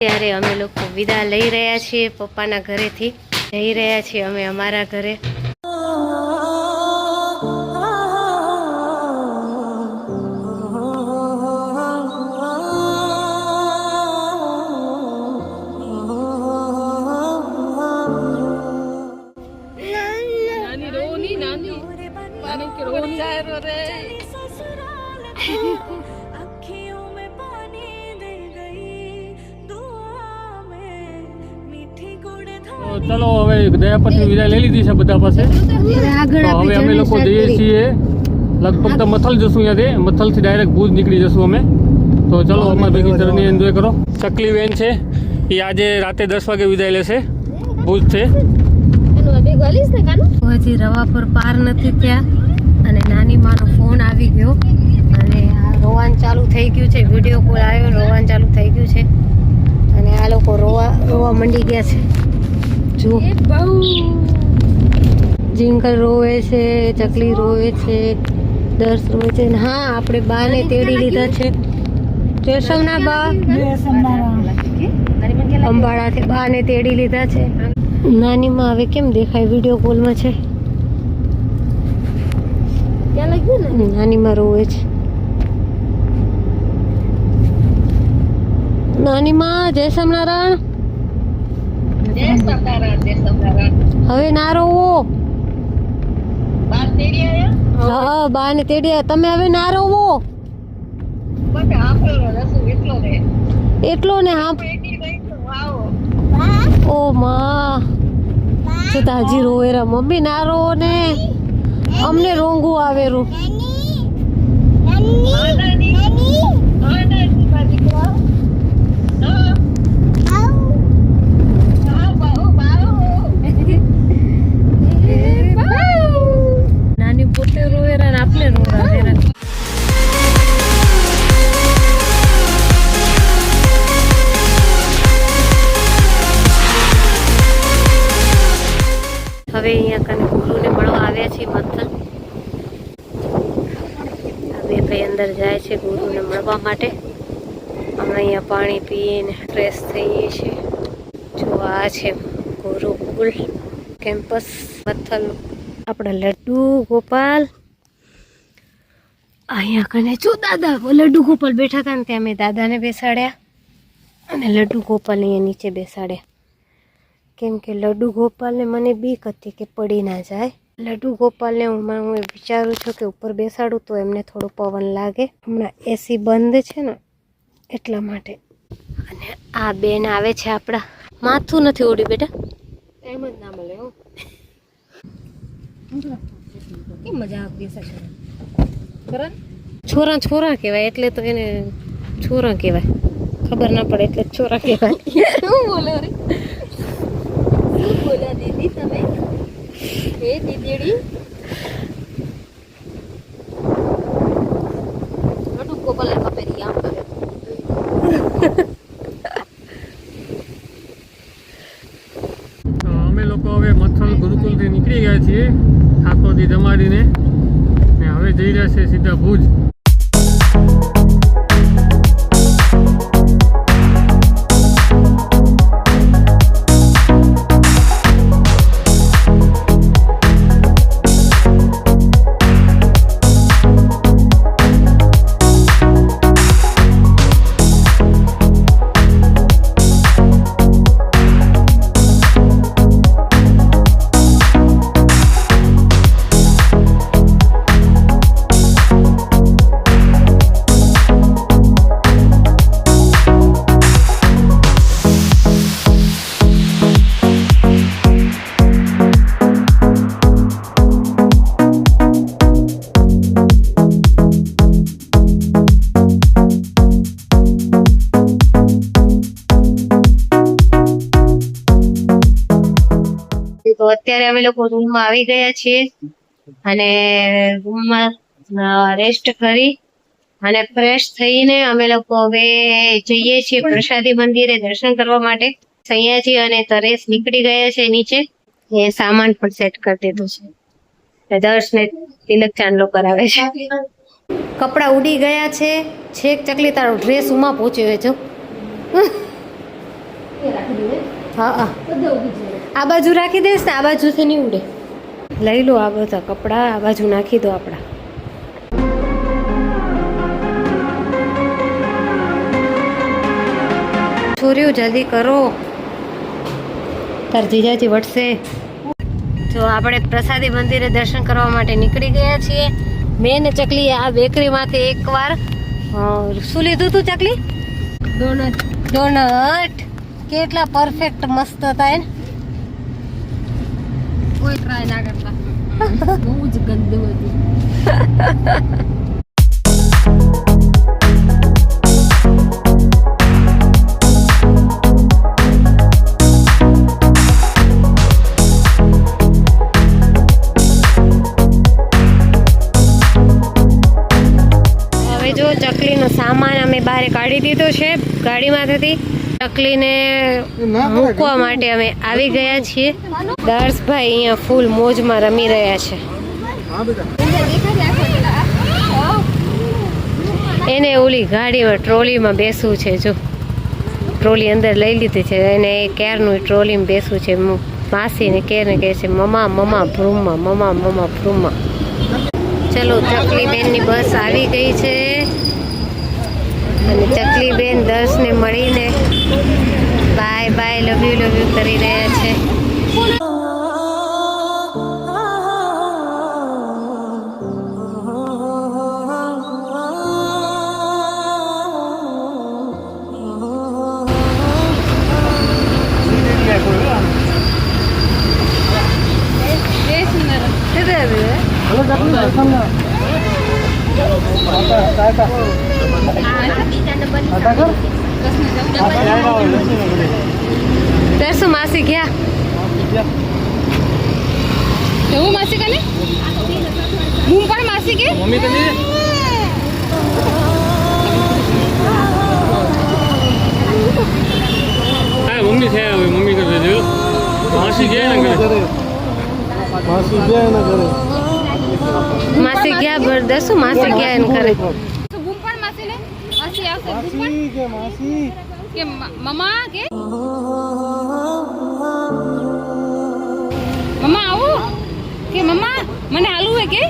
ત્યારે અમે લોકો વિદા લઈ રહ્યા છીએ પપ્પાના ઘરેથી, જઈ રહ્યા છીએ અમે અમારા ઘરે. ચલો હવે દયા પછી વિદાય લઈ લીધી છે બધા પાસે. હવે અમે લોકો જઈએ છીએ લગભગ તો મથલ જશું. અહીંયાથી મથલથી ડાયરેક્ટ ભુજ નીકળી જશું અમે. તો ચલો અમારી ભેગી જર્ની એન્જોય કરો. ચકલી વેન છે એ આજે રાતે 10 વાગે વિદાય લેશે ભુજથી. હજી રવા પર પાર નથી થયા અને નાની માનો ફોન આવી ગયો અને આ રોવાન ચાલુ થઈ ગયું છે. વિડીયો કોલ આવ્યો, રોવાન ચાલુ થઈ ગયું છે અને આ લોકો રોવા મંડી ગયા છે. જો જીંકલ રોવે છે, ચકલી રોવે છે, દર્શ રોવે છે. હા, આપણે બાને તેડી લીધા છે. જયસમના બા અંબાળાથી બાને તેડી લીધા છે. નાનીમાં હવે કેમ દેખાય? વિડીયો કોલમાં છે. ક્યાં લાગ્યું ને? નાનીમાં રોવે છે. નાનીમાં જય સ્વામિનારાયણ. હવે ના રોવો. હા, બા ને તેડી. તમે હવે ના રોવો. એટલો ને હા. ઓ માં હજી રોવે રા. મમ્મી ના રોવો ને, અમને રોંગું આવેરું. નાની પોતે રોવે રા ને આપણે રોવે રા. હવે અહીંયા કને ગુરુને મળવા આવ્યા છીએ મથલ. હવે ભાઈ અંદર જાય છે ગુરુને મળવા માટે. અમે અહીંયા પાણી પીને ફ્રેશ થઈએ છીએ. જો આ છે ગુરુકુલ કેમ્પસ મથલ. આપણા લડ્ડુ ગોપાલ અહીંયા કને જો દાદા લડ્ડુ ગોપાલ બેઠા હતા ને ત્યાં મેં દાદાને બેસાડ્યા અને લડ્ડુ ગોપાલ અહીંયા નીચે બેસાડ્યા. કેમ કે લડ્ડુ ગોપાલને મને બીક હતી કે પડી ના જાય. લડ્ડુ ગોપાલને હું વિચારું છું કે ઉપર બેસાડું તો એમને થોડો પવન લાગે. હમણાં એસી બંધ છે ને એટલા માટે. અને આ બેન આવે છે આપણા. માથું નથી ઓડી બેટા, એમ જ ના મળે. કેમ મજા આવે છોરા છોરા કહેવાય એટલે તો એને છોરા કહેવાય. ખબર ના પડે એટલે છોરા કહેવાય. શું બોલે રે? શું બોલ્યા દીદી તમે? એ દીદીડી લડ્ડુ ગોપાલ કપેરી આમ કરે. અમે લોકો હવે મથલ ગુરુકુલથી નીકળી ગયા છીએ ઠાકોરજી જમાડીને. ને હવે જઈ રહ્યા છે સીધા ભુજ. તો અત્યારે અમે લોકો રૂમમાં આવી ગયા છીએ અને રૂમમાં રેસ્ટ કરી અને ફ્રેશ થઈને અમે લોકો હવે જઈએ છીએ પ્રસાદી મંદિરે દર્શન કરવા માટે. સૈયાજી અને તરેશ નીકળી ગયા છે નીચે. એ સામાન પણ સેટ કરી દીધું છે. દર્શને તિલક ચાંદલો કરાવે છે. કપડા ઉડી ગયા છે. છેક ચકલી તારો ડ્રેસ ઉમાં પહોંચ્યો જો. હા હા આ બાજુ રાખી દઈશ ને, આ બાજુથી નહીં ઉડે. લઈ લો આ બધા કપડાં, આ બાજુ નાખી દો આપણા. છોરીઓ જલ્દી કરો, તાર જીજાજી વટશે. જો આપણે પ્રસાદી મંદિરે દર્શન કરવા માટે નીકળી ગયા છીએ. મેં ને ચકલી આ બેકરીમાંથી એકવાર શું લીધું તું ચકલી? ડોનટ. કેટલા પરફેક્ટ મસ્ત હતા ને. કોઈ ટ્રાય ના કરતા, બહુ જ ગંદુ હતું. હવે જો ચકલીનો સામાન અમે બહાર કાઢી દીધો છે ગાડીમાંથી. ચકલીને મૂકવા માટે અમે આવી ગયા છીએ. દર્શભાઈ અહીંયા ફૂલ મોજમાં રમી રહ્યા છે. એને ઓલી ગાડીમાં ટ્રોલીમાં બેસવું છે. જો ટ્રોલી અંદર લઈ લીધી છે એને ક્યારનું ટ્રોલીમાં બેસવું છે. માસીને કેને કહે છે મમા મમા ભ્રૂમમાં, મમા મમા ભ્રૂમમાં. ચલો ચકલી બેનની બસ આવી ગઈ છે અને ચકલી બેન દર્શને મળીને બાય બાય લવ યુ કરી રહ્યા છે. દર્શુ માસી ગયા. એવું માસી કને હું પણ માસી કે મમ્મી તો નહીં. હા મમ્મી છે, હવે મમ્મી કરશે. જો માસી ગયા ને ઘરે. માસી ગયા દર્શુ માસી ગયા એને કરે. તો હું પણ માસી ને માસી આવશે. હું પણ કે મમ્મા કે મમ્મા આવું કે મમ્મા મને હાલવું હે કે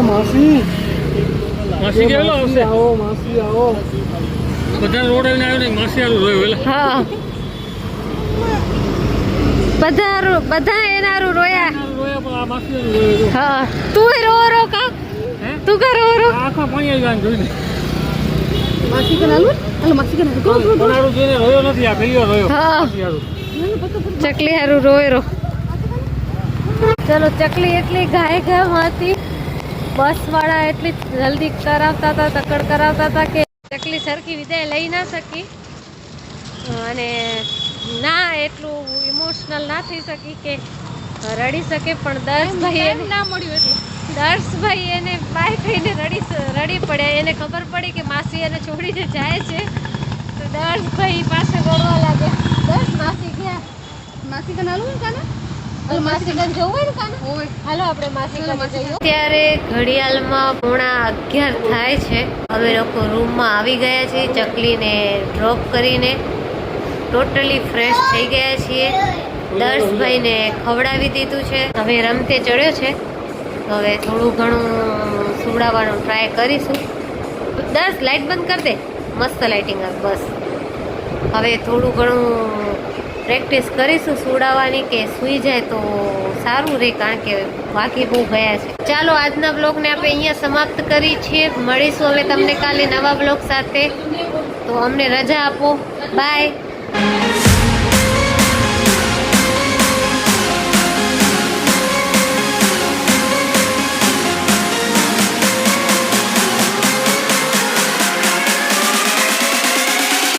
માસી કેવો આવશે? બધા રોડ આવીને આવ્યો ને માસી આવું રોયો એટલે. હા બધા એનારું રોયા. રોયા પણ આ માસી રોયો. હા તું રો કા હે? તું કા રો આંખમાં પાણી આવી ગયા જોઈને. માસી કને હાલવું હાલો માસી કને પનારું જોઈને રોયો નથી, આ પહેલી વાર રોયો. હા માસી હારું. ચકલી હારું રોય. ચલો ચકલી એટલી ગાયમાં હતી, બસ વાળા એટલી જલ્દી કરાવતા હતા, તકડ કરાવતા હતા કે ચકલી સરખી વિદાય લઈ ના શકી અને ના એટલું ઇમોશનલ ના થઈ શકી કે રડી શકે. પણ દર્શભાઈ ના મળ્યું એટલે દર્શભાઈ એને બાય કહીને રડી પડ્યા. એને ખબર પડી કે માસી એને છોડીને જાય છે તો દર્શભાઈ પાસે બોલવા લાગે. દર્શ માસી ગયા. માસી કને હાલવું કાને હાલો માસી કને જવું હોય ને કાને? હોય હાલો આપણે માસી કને જઈએ. અત્યારે ઘડિયાળમાં 11:30 થાય છે. અમે લોકો રૂમમાં આવી ગયા છીએ. ચકલીને ડ્રોપ કરીને ટોટલી ફ્રેશ થઈ ગયા છીએ. દર્શભાઈને ખવડાવી દીધું છે. હવે રમતે ચડ્યો છે. હવે થોડું ઘણું સુવડાવવાનું ટ્રાય કરીશું. દર્શ લાઇટ બંધ કરી દે, મસ્ત લાઇટિંગ આવે. બસ હવે થોડું ઘણું પ્રેક્ટિસ કરીશું સુવડાવવાની કે સૂઈ જાય તો સારું રહે, કારણ કે વાગી બહુ ગયા છે. ચાલો આજના બ્લોગને આપણે અહીંયા સમાપ્ત કરી છીએ. મળીશું હવે તમને કાલે નવા બ્લોગ સાથે. તો અમને રજા આપો. બાય.